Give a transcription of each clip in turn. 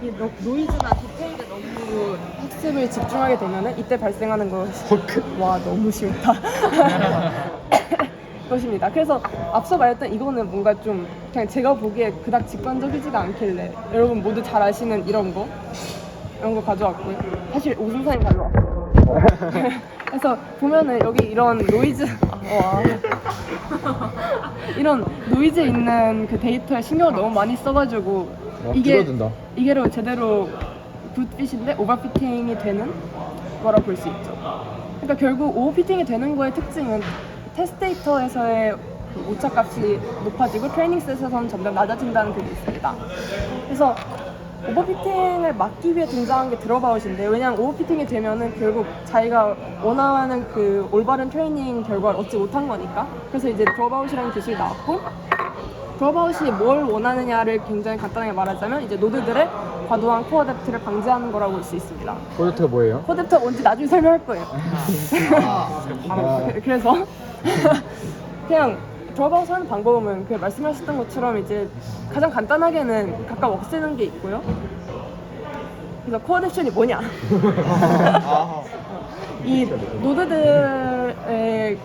이 노이즈나 디테일에 너무 학습을 집중하게 되면은 이때 발생하는 것이 와 너무 싫다 것입니다. 그래서 앞서 말했던 이거는 뭔가 좀 그냥 제가 보기에 그닥 직관적이지가 않길래 여러분 모두 잘 아시는 이런 거 가져왔고요. 사실 오승선이 가져왔고 그래서 보면은 여기 이런 노이즈 이런 노이즈 있는 그 데이터에 신경을 너무 많이 써가지고 이게 제대로 굿핏인데 오버피팅이 되는 거라 볼 수 있죠. 그러니까 결국 오버피팅이 되는 거의 특징은 테스트 데이터에서의 그 오차값이 높아지고 트레이닝 셋에서는 점점 낮아진다는 그게 있습니다. 그래서 오버피팅을 막기 위해 등장한 게 드롭아웃인데 왜냐면 오버피팅이 되면은 결국 자기가 원하는 그 올바른 트레이닝 결과를 얻지 못한 거니까. 그래서 이제 드롭아웃이라는 기술이 나왔고, 드롭아웃이 뭘 원하느냐를 굉장히 간단하게 말하자면 이제 노드들의 과도한 코어 뎁트를 방지하는 거라고 볼 수 있습니다. 코어 뎁트가 뭐예요? 코어 뎁트가 뭔지 나중에 설명할 거예요. 그래서 그냥 드롭아웃 하는 방법은 그 말씀하셨던 것처럼 이제 가장 간단하게는 각각 없애는 게 있고요. 그래서 코어 뎁션이 뭐냐? 이 노드들의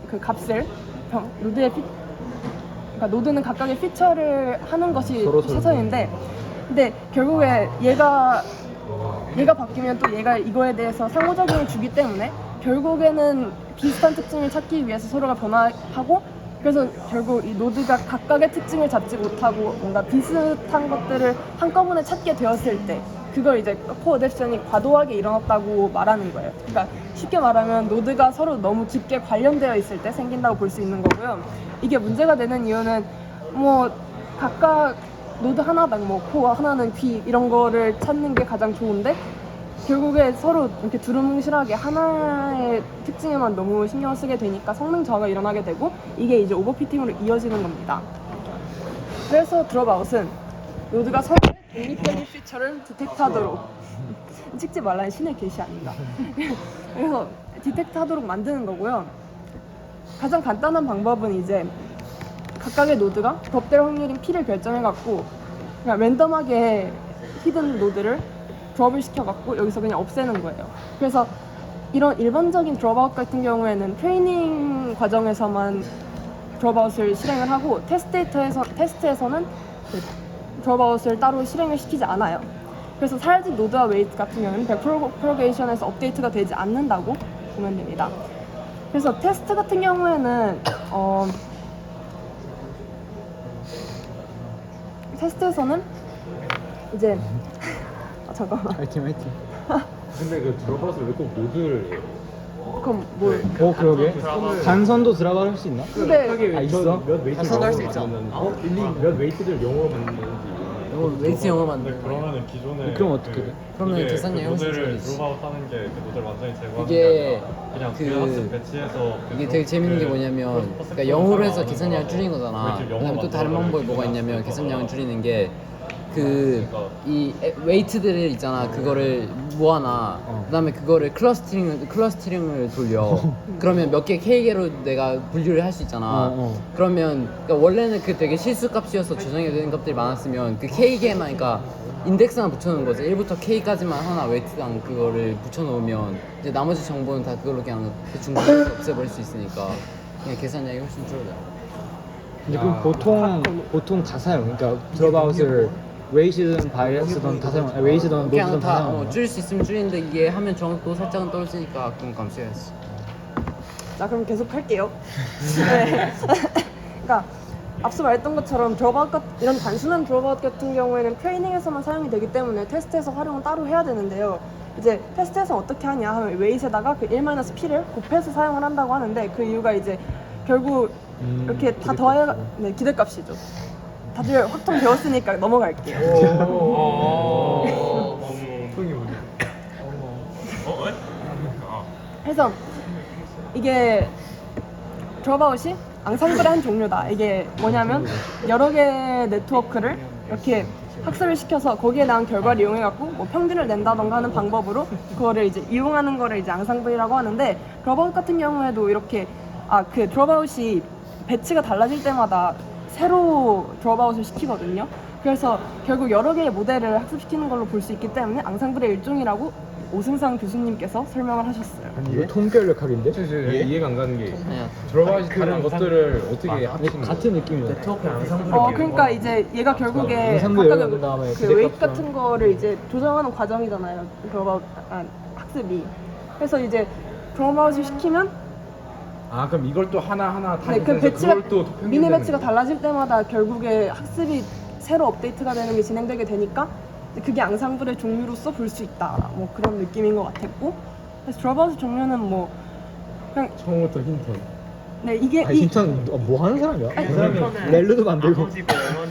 그 값을 그러니까 노드는 각각의 피처를 하는 것이 최선인데, 근데 결국에 얘가 바뀌면 또 얘가 이거에 대해서 상호작용을 주기 때문에 결국에는 비슷한 특징을 찾기 위해서 서로가 변화하고, 그래서 결국 이 노드가 각각의 특징을 잡지 못하고 뭔가 비슷한 것들을 한꺼번에 찾게 되었을 때 그걸 이제 코어 뎁션이 과도하게 일어났다고 말하는 거예요. 그러니까 쉽게 말하면 노드가 서로 너무 깊게 관련되어 있을 때 생긴다고 볼 수 있는 거고요. 이게 문제가 되는 이유는 뭐 각각 노드 하나당 뭐 코어 하나는 귀 이런 거를 찾는 게 가장 좋은데 결국에 서로 이렇게 두루뭉실하게 하나의 특징에만 너무 신경을 쓰게 되니까 성능 저하가 일어나게 되고 이게 이제 오버피팅으로 이어지는 겁니다. 그래서 드롭아웃은 노드가 서로의 독립적인 피처를 디텍트하도록 찍지 말라는 신의 계시 아닌가. 그래서 디텍트하도록 만드는 거고요. 가장 간단한 방법은 이제 각각의 노드가 덥될 확률인 P를 결정해갖고 그냥 랜덤하게 히든 노드를 드롭을 시켜갖고 여기서 그냥 없애는 거예요. 그래서 이런 일반적인 드롭아웃 같은 경우에는 트레이닝 과정에서만 드롭아웃을 실행을 하고 테스트에서는 드롭아웃을 따로 실행을 시키지 않아요. 그래서 사라진 노드와 웨이트 같은 경우는 백프로게이션에서 업데이트가 되지 않는다고 보면 됩니다. 그래서 테스트 같은 경우에는 테스트에서는 이제 잠깐만. 화이팅. 근데 그 드롭아웃을 왜 꼭 노드를 해요? 그럼 뭘? 그러게. 단선도 드랍아웃 할 수 있나? 근데 있어? 몇 웨이트를 단선도 할수 있죠. 몇 웨이트를 영어로 만드는 건지. 웨이트 영어 만들 근데 그러면은 기존에 그럼 어떻게 돼? 그러면 계산량이 훨씬 노드를 줄어들지. 드롭아웃 하는 게 그 노드를 완전히 제거하는 이게 게 아니라 그냥 그 클래스 배치해서 이게 되게 재밌는 게 뭐냐면 그러니까 영어로 해서 계산량을 줄이는 거잖아. 그다음에 또 다른 방법이 뭐가 있냐면 계산량을 줄이는 게 그 이 웨이트들 있잖아. 그거를 모아놔. 그다음에 그거를 클러스터링을 돌려. 그러면 몇 개 K개로 내가 분류를 할 수 있잖아. 그러면 그러니까 원래는 그 되게 실수값이어서 조정이 되는 값들이 많았으면 그 K개만 그러니까 인덱스만 붙여놓은 거지. 1부터 K까지만 하나 웨이트당 그거를 붙여놓으면 이제 나머지 정보는 다 그걸로 그냥 대충 없애버릴 수 있으니까 그냥 계산량이 훨씬 줄어들어. 근데 그럼 보통 다 사용. 그러니까 드롭아웃을 웨이시든 바이어스든 다 사용. 웨이시든 노드든 그냥 다 다 사용. 줄일 수 있으면 줄이는데 이게 하면 정확도 살짝은 떨어지니까 가끔 감수해야지. 자 그럼 계속 할게요. 네. 그러니까 앞서 말했던 것처럼 이런 단순한 드롭아웃 같은 경우에는 트레이닝에서만 사용이 되기 때문에 테스트에서 활용을 따로 해야 되는데요. 이제 테스트에서 어떻게 하냐 하면 웨이트에다가 그 1-P를 곱해서 사용을 한다고 하는데 그 이유가 이제 결국 이렇게 다 더해 기대값이죠. 다들 확통 배웠으니까 넘어갈게요. 그래서 이게 드롭아웃이 앙상블의 한 종류다. 이게 뭐냐면 여러 개의 네트워크를 이렇게 학습을 시켜서 거기에 나온 결과를 이용해갖고 뭐 평균을 낸다던가 하는 방법으로 그거를 이제 이용하는 거를 이제 앙상블이라고 하는데, 드롭아웃 같은 경우에도 이렇게 그 드롭아웃이 배치가 달라질 때마다 새로 드롭아웃을 시키거든요. 그래서 결국 여러 개의 모델을 학습시키는 걸로 볼 수 있기 때문에 앙상블의 일종이라고 오승상 교수님께서 설명을 하셨어요. 아니 이거 통결력 학인데? 이해가 안 가는 게 아니야. 들어봐야지 다른 것들을 어떻게 합치는 거야? 같은 느낌이야. 그러니까 이제 얘가 결국에 앙상블 각각 열어둔 다음에 그 웨이트 기대값이랑- 같은 거를 이제 조정하는 과정이잖아요. 학습이. 그래서 이제 드롭아웃을 시키면 아 그럼 이걸 또 하나하나 다 네, 그 해서 배치가 그걸 또 미니 배치가 달라질 때마다 결국에 학습이 새로 업데이트가 되는 게 진행되게 되니까 그게 앙상블의 종류로서 볼 수 있다. 뭐 그런 느낌인 것 같았고, 그래서 드롭아웃 종류는 뭐 그냥 처음부터 힌턴. 네 이게 아 힌턴 뭐 하는 사람이야? 아니, 그 사람이 렐루도 만들고.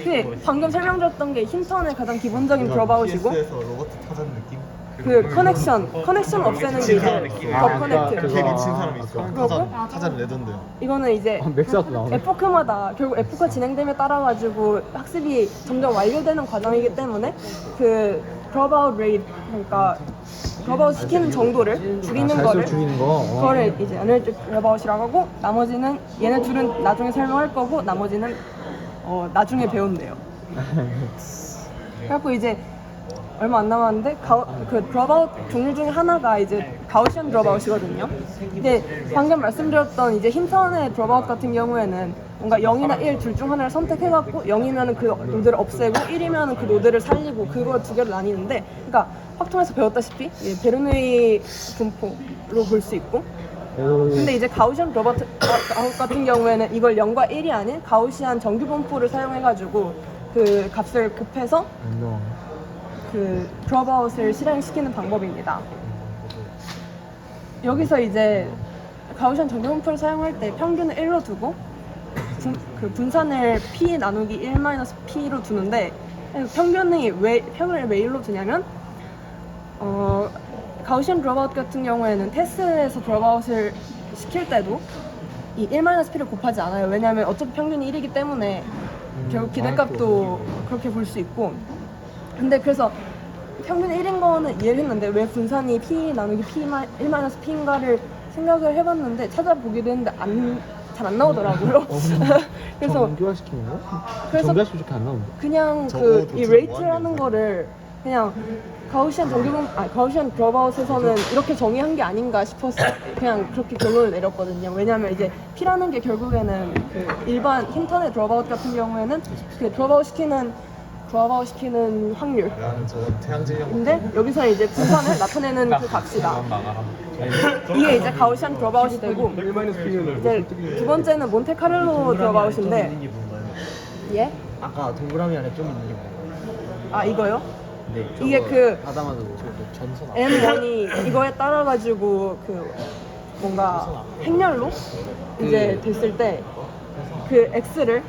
그 방금 설명드렸던 게 힌턴의 가장 기본적인 드롭아웃이고 PS에서 로봇 타자는 느낌? 그 커넥션 없애는 게 이제 더 커넥트. 그거- 되게 미친 사람이 있어. 그러고? 타자는 레전드야. 이거는 이제 맥스아웃 나오네. 에포크마다 결국 에포크가 진행됨에 따라 가지고 학습이 점점 완료되는 과정이기 때문에 그 드롭아웃 레이트, 그러니까 드롭아웃 시키는 정도를 줄이는 갈수록 거를 줄이는 거. 그거를 이제 에너지 드롭아웃이라고 하고, 나머지는 얘네 둘은 나중에 설명할 거고 나머지는 나중에 배운대요. 그래갖고 이제 얼마 안 남았는데 그 드롭아웃 종류 중에 하나가 이제 가우시안 드롭아웃이거든요. 근데 방금 말씀드렸던 이제 힌턴의 드롭아웃 같은 경우에는 뭔가 0이나 1 둘 중 하나를 선택해갖고 0이면 그 노드를 없애고 1이면 그 노드를 살리고 그거 두 개로 나뉘는데, 그러니까 확통에서 배웠다시피 베르누이 분포로 볼 수 있고, 근데 이제 가우시안 드롭아웃 같은 경우에는 이걸 0과 1이 아닌 가우시안 정규 분포를 사용해가지고 그 값을 곱해서 그 드롭아웃을 실행시키는 방법입니다. 여기서 이제 가우시안 정규 분포를 사용할 때 평균을 1로 두고 그 분산을 p 나누기 1-p로 두는데, 평균을 왜 1로 두냐면 가우시안 드롭아웃 같은 경우에는 테스트에서 드롭아웃을 시킬 때도 이 1-p를 곱하지 않아요. 왜냐하면 어차피 평균이 1이기 때문에 결국 기대값도 그렇게 볼 수 있고, 근데 그래서 평균이 1인 거는 이해를 했는데 왜 분산이 p 나누기 1-p인가를 생각을 해봤는데 찾아보기도 했는데 잘 안 나오더라고요. 그래서 정교화시키는 거? 그래서 정교화시키면 좋게 안 나오는데. 그냥 저거 그 이 도대체 레이트라는 뭐 하는 거를 그냥 가우시안 드롭아웃에서는 이렇게 정의한 게 아닌가 싶어서 그냥 그렇게 결론을 내렸거든요. 왜냐면 이제 P라는 게 결국에는 그 일반 힌턴의 드롭아웃 같은 경우에는 그 드롭아웃 시키는 확률. 나는 저 태양질량. 근데 여기서 이제 분산을 나타내는 그 값이다. 이게 이제 가우시안 드롭아웃이 되고, 이제 두 번째는 몬테카를로 드롭아웃인데, 예? 아까 동그라미 안에 좀 있는 게 뭐예요? 이거요? 네. 이게 그 바다마도 M1이 이거에 따라 가지고 그 뭔가 행렬로 이제 됐을 때 그 X를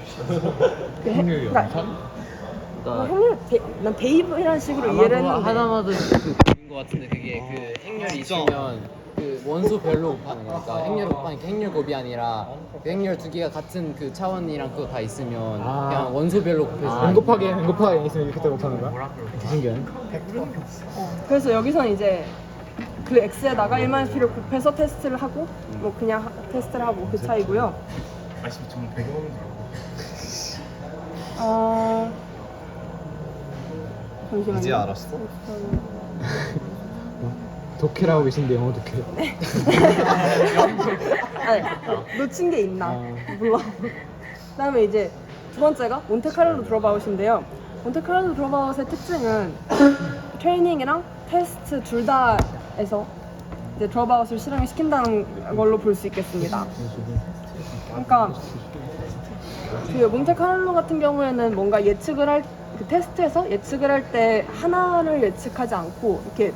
난 데이브이라는 식으로 이해를 했는데, 하다마도 그인 것 같은데 그게 그 행렬이 있으면 그 원소별로 곱하는 거니까 행렬 곱하니까 행렬 곱이 아니라 그 행렬 두 개가 같은 그 차원이랑 그거 다 있으면 그냥 원소별로 곱해서 n 곱하기 n 있으면 이렇게 곱하는 거야? 신기하네. 그래서 여기서는 이제 그 X에다가 1-P를 곱해서 테스트를 하고 뭐 그냥 테스트를 하고 그 차이고요. 아시면 좀 배경음이 잠시만요. 이제 알았어? 독해라고 계신데 영어 독해. 아니, 놓친 게 있나? 몰라. 그다음에 이제 두 번째가 몬테카를로 드롭아웃인데요. 몬테카를로 드롭아웃의 특징은 트레이닝이랑 테스트 둘 다에서 이제 드롭아웃을 실행을 시킨다는 걸로 볼 수 있겠습니다. 그러니까 그 몬테카를로 같은 경우에는 뭔가 예측을 할 그 테스트에서 예측을 할 때 하나를 예측하지 않고 이렇게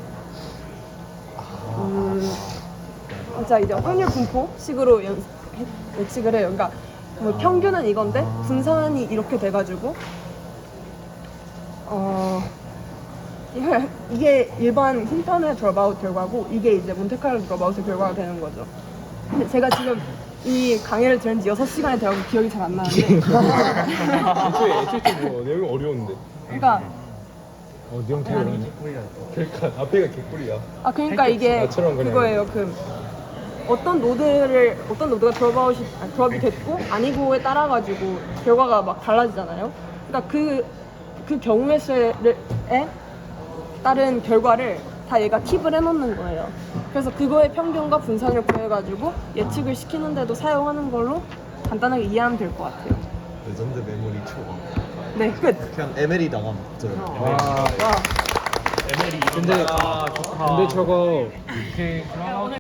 진짜 이제 확률 분포식으로 예측을 해요. 그러니까 뭐 평균은 이건데 분산이 이렇게 돼가지고 이게 일반 힌턴의 드롭아웃 결과고 이게 이제 몬테카를로 드롭아웃의 결과가 되는 거죠. 근데 제가 지금 이 강의를 들은 지 6시간이 되어서 기억이 잘 안 나는데 애초에 뭐 내용이 어려운데. 그러니까 내용 되게 어렵네. 그러니까 앞에가 개꿀이야. 그러니까 이게 나처럼 그냥. 그거예요. 그 어떤 노드가 드롭이 됐고 아니고에 따라 가지고 결과가 막 달라지잖아요. 그러니까 그 그 경우의 수에 따른 결과를 다 얘가 킵을 해놓는 거예요. 그래서 그거의 평균과 분산을 구해가지고 예측을 시키는데도 사용하는 걸로 간단하게 이해하면 될 것 같아요. 레전드 메모리 초과. 네, 끝. 그냥 ML이 나가면 저 와. 와. 근데 저거